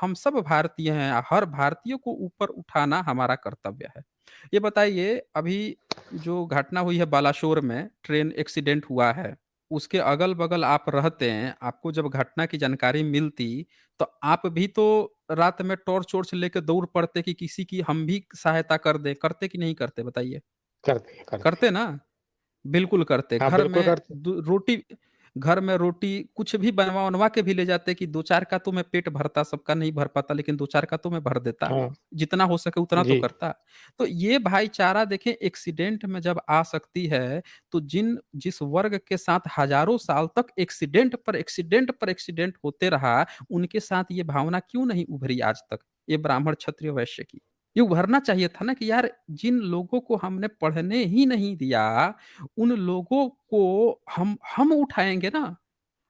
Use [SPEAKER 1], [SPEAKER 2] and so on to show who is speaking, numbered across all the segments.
[SPEAKER 1] हम सब भारतीय हैं, हर भारतीय को ऊपर उठाना हमारा कर्तव्य है। ये बताइए अभी जो घटना हुई है बालासोर में, ट्रेन एक्सीडेंट हुआ है, उसके अगल-बगल आप रहते हैं, आपको जब घटना की जानकारी मिलती, तो आप भी तो रात में टॉर्च-वॉर्च लेके दौड़ पड़ते कि किसी की हम भी सहायता कर दें, करते कि नहीं करते बताइए?
[SPEAKER 2] करते हैं, करते हैं।
[SPEAKER 1] करते ना? बिल्कुल करते।
[SPEAKER 2] हाँ, बिल्कुल करते हैं।
[SPEAKER 1] घर में रोटी कुछ भी बनवा-वनवा के भी ले जाते कि 2-4 का तो मैं पेट भरता, सबका नहीं भर पाता लेकिन 2-4 का तो मैं भर देता।
[SPEAKER 2] हाँ,
[SPEAKER 1] जितना हो सके उतना तो
[SPEAKER 2] जी।
[SPEAKER 1] करता। तो ये भाईचारा देखें एक्सीडेंट में जब आ सकती है, तो जिस वर्ग के साथ हज़ारों साल तक एक्सीडेंट पर एक्सीडेंट पर एक्सीडेंट होते रहा, उनके साथ ये भावना क्यों नहीं उभरी आज तक? ये ब्राह्मण, क्षत्रिय, वैश्य की। ये उभरना चाहिए था ना कि यार जिन लोगों को हमने पढ़ने ही नहीं दिया, उन लोगों को हम उठाएँगे ना,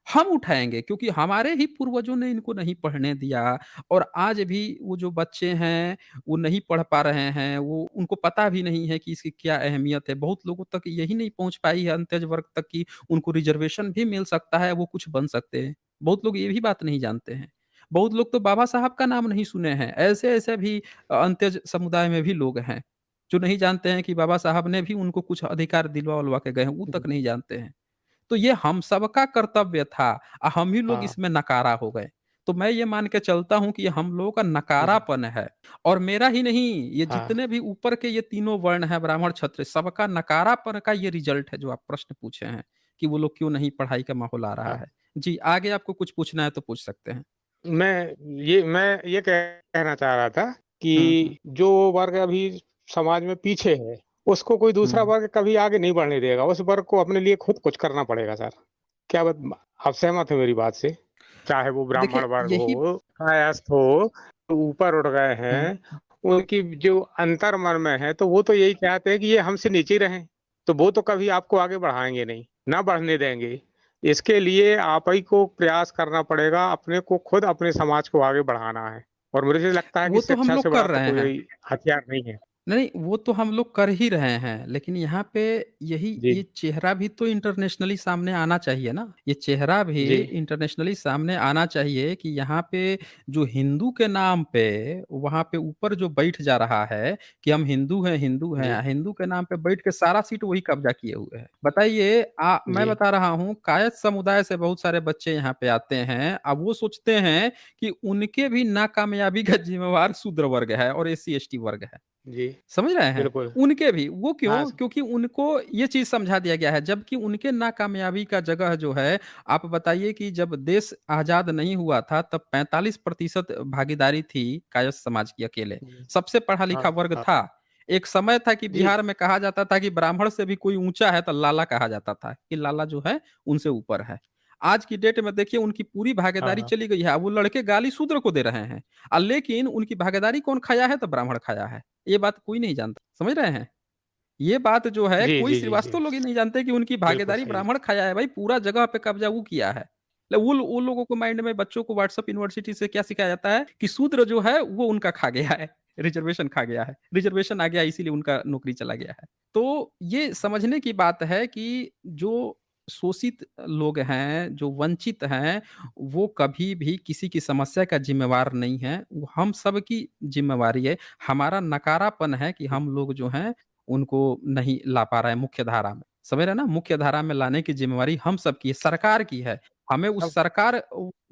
[SPEAKER 1] हम उठाएँगे क्योंकि हमारे ही पूर्वजों ने इनको नहीं पढ़ने दिया और आज भी वो जो बच्चे हैं, वो नहीं पढ़ पा रहे हैं, वो उनको पता भी नहीं है कि इसकी क्या अहमियत है। बहुत लोगों तक यही नहीं पहुँच पाई है अंत्यज वर्ग तक कि उनको रिज़र्वेशन भी मिल सकता है, वो कुछ बन सकते हैं। बहुत लोग ये भी बात नहीं जानते हैं। बहुत लोग तो बाबा साहब का नाम नहीं सुने हैं। ऐसे-ऐसे भी अंत्यज समुदाय में भी लोग हैं, जो नहीं जानते हैं कि बाबा साहब ने भी उनको कुछ अधिकार दिलवा-विलवा के गए हैं, वो तक
[SPEAKER 2] जी,
[SPEAKER 1] नहीं जानते हैं। तो ये हम सबका कर्तव्य था हम ही लोग
[SPEAKER 2] हाँ,
[SPEAKER 1] इसमें नकारा हो गए। तो मैं ये मान के चलता हूँ कि ये हम लोगों का
[SPEAKER 2] जी,
[SPEAKER 1] नकारापन है और मेरा ही नहीं, ये
[SPEAKER 2] हाँ,
[SPEAKER 1] जितने भी ऊपर के ये तीनों वर्ण हैं ब्राह्मण, क्षत्रिय सबका नकारापन का ये रिज़ल्ट है जो आप प्रश्न पूछे हैं, कि वो लोग क्यों नहीं पढ़ाई का माहौल आ रहा
[SPEAKER 2] हाँ।
[SPEAKER 1] है। जी, आगे आपको कुछ पूछना है तो पूछ सकते हैं।
[SPEAKER 2] मैं ये कहना चाह रहा था
[SPEAKER 1] हुँ, हुँ,
[SPEAKER 2] कि जो वर्ग अभी समाज में पीछे है, उसको कोई दूसरा
[SPEAKER 1] हुँ।
[SPEAKER 2] वर्ग कभी आगे नहीं बढ़ने देगा। उस वर्ग को अपने लिए खुद कुछ करना पड़ेगा सर। क्या बात आप सहमत हैं मेरी बात से? चाहे वो ब्राह्मण
[SPEAKER 1] देखिए
[SPEAKER 2] वर्ग
[SPEAKER 1] यही
[SPEAKER 2] हो, कायस्थ हो, तो ऊपर उठ गए
[SPEAKER 1] हुँ,
[SPEAKER 2] हैं, उनकी जो अंतर्मन में है, तो वो तो यही चाहते हैं कि ये हमसे नीचे ही रहें। तो वो तो कभी आपको आगे बढ़ाएँगे नहीं, ना बढ़ने देंगे। इसके लिए आप ही को प्रयास करना पड़ेगा, अपने को खुद अपने समाज को आगे बढ़ाना है। और मुझे लगता है कि
[SPEAKER 1] वो तो हम
[SPEAKER 2] शिक्षा से
[SPEAKER 1] लोग
[SPEAKER 2] बड़ा
[SPEAKER 1] कर
[SPEAKER 2] तो
[SPEAKER 1] रहे हैं।
[SPEAKER 2] कोई हथियार नहीं है।
[SPEAKER 1] नहीं, वो तो हम लोग कर ही रहे हैं, लेकिन यहाँ पे यही
[SPEAKER 2] जी,
[SPEAKER 1] ये चेहरा भी तो इंटरनेशनली सामने आना चाहिए ना। ये चेहरा भी
[SPEAKER 2] जी,
[SPEAKER 1] इंटरनेशनली सामने आना चाहिए कि यहाँ पे जो हिंदू के नाम पे वहाँ पे ऊपर जो बैठ जा रहा है कि हम हिंदू
[SPEAKER 2] जी,
[SPEAKER 1] हैं, हिंदू के नाम पे बैठ के सारा सीट वही कब्ज़ा किए हुए हैं। बताइए मैं
[SPEAKER 2] जी,
[SPEAKER 1] बता रहा हूँ कायस्थ समुदाय से बहुत सारे बच्चे यहाँ पे आते हैं, अब वो सोचते हैं कि उनके भी नाकामयाबी का ज़िम्मेवार शूद्र वर्ग है और एससी-एसटी वर्ग है।
[SPEAKER 2] जी,
[SPEAKER 1] समझ रहे हैं?
[SPEAKER 2] बिल्कुल।
[SPEAKER 1] उनके भी, वो
[SPEAKER 2] हाँ,
[SPEAKER 1] क्यों? क्योंकि उनको ये चीज़ समझा दिया गया है, जबकि उनके नाकामयाबी का जगह जो है, आप बताइए कि जब देश आज़ाद नहीं हुआ था, तब 45% भागीदारी थी कायस्थ समाज की अकेले।
[SPEAKER 2] जी,
[SPEAKER 1] सबसे पढ़ा-लिखा
[SPEAKER 2] हाँ,
[SPEAKER 1] वर्ग
[SPEAKER 2] हाँ।
[SPEAKER 1] था। एक समय था कि
[SPEAKER 2] जी,
[SPEAKER 1] बिहार में कहा जाता था कि ब्राह्मण से भी कोई ऊँचा है, तो लाला कहा जाता था, कि लाला जो है, उनसे ऊपर है। आज की डेट में देखिए उनकी पूरी भागीदारी
[SPEAKER 2] हाँ,
[SPEAKER 1] चली गई है, अब वो लड़के गाली शूद्र को दे रहे हैं। लेकिन उनकी भागीदारी कौन खाया है? तो ब्राह्मण खाया है। ये बात कोई नहीं जानता, समझ रहे हैं? ये बात जो है
[SPEAKER 2] जी,
[SPEAKER 1] कोई
[SPEAKER 2] जी, जी, जी,
[SPEAKER 1] श्रीवास्तव लोग ये नहीं जानते कि उनकी
[SPEAKER 2] बिल्कुल
[SPEAKER 1] भागीदारी
[SPEAKER 2] सही।
[SPEAKER 1] ब्राह्मण खाया है भाई, पूरा जगह पे कब्ज़ा वो किया है। वो लोगों को माइंड में बच्चों को व्हाट्सएप यूनिवर्सिटी से क्या सिखाया जाता है कि शूद्र जो है वो उनका खा गया है, रिज़र्वेशन खा गया है। रिज़र्वेशन आ गया इसीलिए उनका नौकरी चला गया है। तो ये समझने की बात है कि जो शोषित लोग हैं, जो वंचित हैं, वो कभी भी किसी की समस्या का ज़िम्मेवार नहीं है, वो हम सब की ज़िम्मेवारी है। हमारा नकारापन है कि
[SPEAKER 2] जी,
[SPEAKER 1] हम लोग जो हैं उनको नहीं ला पा रहा है मुख्य धारा में। समझ रहे हैं ना? मुख्य धारा में लाने की ज़िम्मेवारी हम सबकी है, सरकार की है। हमें उस
[SPEAKER 2] अब
[SPEAKER 1] सरकार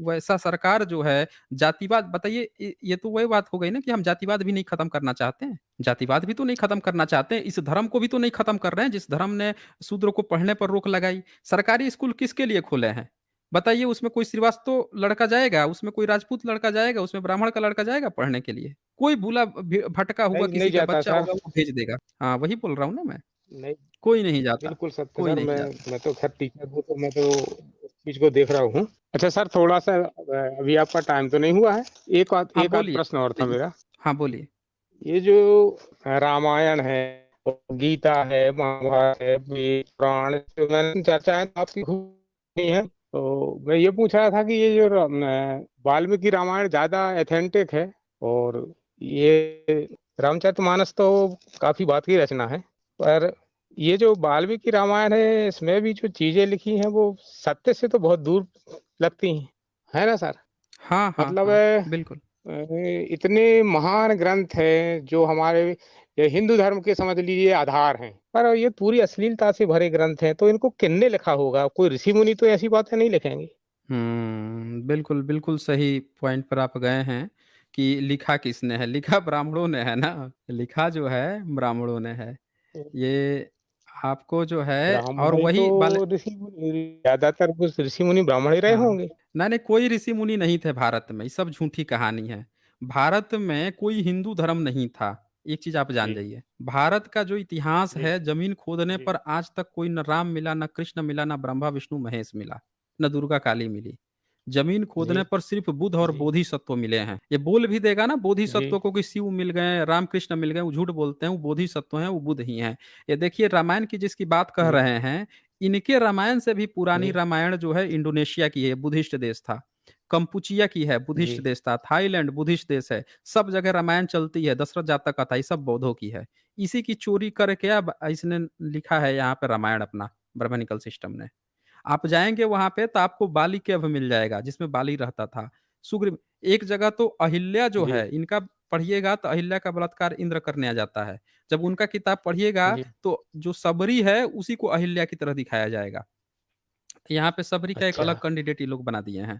[SPEAKER 1] वैसा सरकार जो है जातिवाद बताइए ये तो वही बात हो गई ना कि हम जातिवाद भी नहीं खत्म करना चाहते हैं। जातिवाद भी तो नहीं खत्म करना चाहते हैं, इस धर्म को भी तो नहीं खत्म कर रहे हैं जिस धर्म ने शूद्र को पढ़ने पर रोक लगाई। सरकारी स्कूल किसके लिए खोले हैं? बताइए उसमें कोई श्रीवास्तव लड़का जाएगा, उसमें कोई राजपूत लड़का जाएगा, उसमें ब्राह्मण का लड़का जाएगा पढ़ने के लिए? कोई भूला भटका हुआ
[SPEAKER 2] नहीं नहीं
[SPEAKER 1] किसी का
[SPEAKER 2] जाता
[SPEAKER 1] बच्चा
[SPEAKER 2] सर,
[SPEAKER 1] होगा वो भेज देगा। हाँ, वही बोल रहा हूँ ना मैं।
[SPEAKER 2] नहीं,
[SPEAKER 1] कोई नहीं जाता,
[SPEAKER 2] बिल्कुल सत्य
[SPEAKER 1] कोई
[SPEAKER 2] सर,
[SPEAKER 1] नहीं जाता।
[SPEAKER 2] मैं तो खैर टीचर हूँ, तो मैं तो उस चीज़ को देख रहा हूँ। अच्छा सर, थोड़ा-सा अभी आपका टाइम तो नहीं हुआ है?
[SPEAKER 1] हाँ,
[SPEAKER 2] एक आध
[SPEAKER 1] बोलिए,
[SPEAKER 2] प्रश्न और था
[SPEAKER 1] बताइए।
[SPEAKER 2] मेरा।
[SPEAKER 1] हाँ, बोलिए।
[SPEAKER 2] ये जो रामायण है, और गीता है, महाभारत है, वेद, पुराण, जो मैंने चर्चाएँ तो आपकी खूब की हैं। तो मैं ये पूछ रहा था कि ये जो वाल्मीकि रामायण ज़्यादा ऑथेंटिक है, और ये रामचरितमानस तो काफ़ी बाद की रचना है। पर ये जो वाल्मीकि रामायण है, इसमें भी जो चीज़ें लिखी हैं, वो सत्य से तो बहुत दूर लगती हैं। है ना सर?
[SPEAKER 1] हाँ, हाँ,
[SPEAKER 2] मतलब
[SPEAKER 1] हाँ, बिल्कुल।
[SPEAKER 2] इतने महान ग्रंथ हैं जो हमारे ये हिंदू धर्म के समझ लीजिए आधार हैं, पर ये पूरी अश्लीलता से भरे ग्रंथ हैं, तो इनको किसने लिखा होगा? कोई ऋषि मुनि तो ऐसी बातें नहीं लिखेंगे।
[SPEAKER 1] बिल्कुल बिल्कुल सही पॉइंट पर आप गए हैं कि लिखा किसने है। लिखा ब्राह्मणों ने है ना। लिखा जो है ब्राह्मणों ने है। ये आपको जो है। और
[SPEAKER 2] ब्राह्मण ही तो
[SPEAKER 1] वही बाल।
[SPEAKER 2] ऋषि मुनि, ज्यादातर कुछ ऋषि मुनि ब्राह्मण ही रहे
[SPEAKER 1] हाँ।
[SPEAKER 2] होंगे।
[SPEAKER 1] नहीं नहीं, कोई ऋषि मुनि नहीं थे भारत में, ये सब झूठी कहानी है। भारत में कोई हिंदू धर्म नहीं था। एक चीज आप जान
[SPEAKER 2] जी
[SPEAKER 1] जाइए, भारत का जो इतिहास
[SPEAKER 2] जी
[SPEAKER 1] है, जमीन खोदने
[SPEAKER 2] जी
[SPEAKER 1] पर आज तक कोई न राम मिला, न कृष्ण मिला, न ब्रह्मा विष्णु महेश मिला, न दुर्गा काली मिली। जमीन
[SPEAKER 2] जी
[SPEAKER 1] खोदने पर सिर्फ बुद्ध और
[SPEAKER 2] जी
[SPEAKER 1] बोधिसत्व मिले हैं। ये बोल भी देगा ना
[SPEAKER 2] जी
[SPEAKER 1] बोधिसत्व को कि शिव मिल गए, राम कृष्ण मिल गए, वो झूठ बोलते हैं। वो बोधिसत्व हैं, वो बुद्ध ही हैं। ये देखिए रामायण की जिसकी बात कह
[SPEAKER 2] जी
[SPEAKER 1] रहे हैं, इनके रामायण से भी पुरानी
[SPEAKER 2] जी
[SPEAKER 1] रामायण जो है इंडोनेशिया की है, बुद्धिस्ट देश था। कंपुचिया की है,
[SPEAKER 2] जी
[SPEAKER 1] बुद्धिस्ट देश था। थाईलैंड बुद्धिस्ट देश है। सब जगह रामायण चलती है। दशरथ जातक कथा, ये सब बौद्धों की है। इसी की चोरी करके अब इसने लिखा है यहाँ पे रामायण अपना, ब्रह्मनिकल सिस्टम ने। आप जाएंगे वहां पे तो आपको बाली केव मिल जाएगा, जिसमें बाली रहता था। सुग्रीव। एक जगह तो अहिल्या जो
[SPEAKER 2] जी
[SPEAKER 1] है इनका पढ़िएगा तो अहिल्या का बलात्कार इंद्र करने आ जाता है। जब उनका किताब पढ़िएगा
[SPEAKER 2] जी।
[SPEAKER 1] तो जो सबरी है उसी को अहिल्या की तरह दिखाया जाएगा। यहाँ पे सबरी का एक
[SPEAKER 2] अच्छा।
[SPEAKER 1] अलग कैंडिडेट ये लोग बना दिए हैं।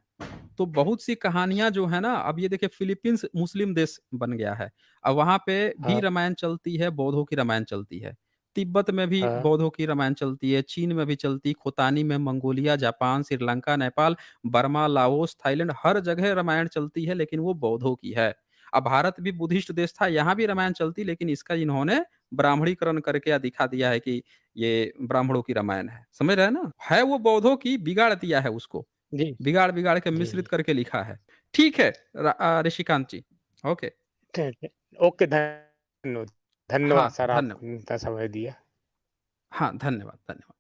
[SPEAKER 1] तो बहुत सी कहानियां जो है ना, अब ये देखिए फिलीपींस मुस्लिम देश बन गया है। अब वहां पे भी
[SPEAKER 2] हाँ
[SPEAKER 1] रामायण चलती है, बौद्धों की रामायण चलती है। तिब्बत में भी
[SPEAKER 2] हाँ
[SPEAKER 1] बौद्धों की रामायण चलती है, चीन में भी चलती, खोतानी में, Mongolia, Japan, Sri Lanka, Nepal, Burma, Laos, Thailand, हर जगह रामायण चलती है, लेकिन वो बौद्धों की है। अब भारत भी बुद्धिस्ट देश था, यहाँ भी रामायण चलती, लेकिन इसका इन्होंने ब्राह्मणीकरण करके दिखा दिया है कि ये ब्राह्मणों की रामायण है। समझ रहे हैं ना, है वो बौद्धों की, बिगाड़ दिया है उसको।
[SPEAKER 2] जी
[SPEAKER 1] बिगाड़ बिगाड़ के
[SPEAKER 2] जी
[SPEAKER 1] मिश्रित
[SPEAKER 2] जी।
[SPEAKER 1] करके लिखा है। ठीक है। ऋषिकांत जी। ओके।
[SPEAKER 2] ठीक है। ओके, धन्यवाद।
[SPEAKER 1] हाँ
[SPEAKER 2] धन्यवाद सर,
[SPEAKER 1] धन्यवाद।
[SPEAKER 2] आपने इतना समय दिया।
[SPEAKER 1] हाँ धन्यवाद धन्यवाद।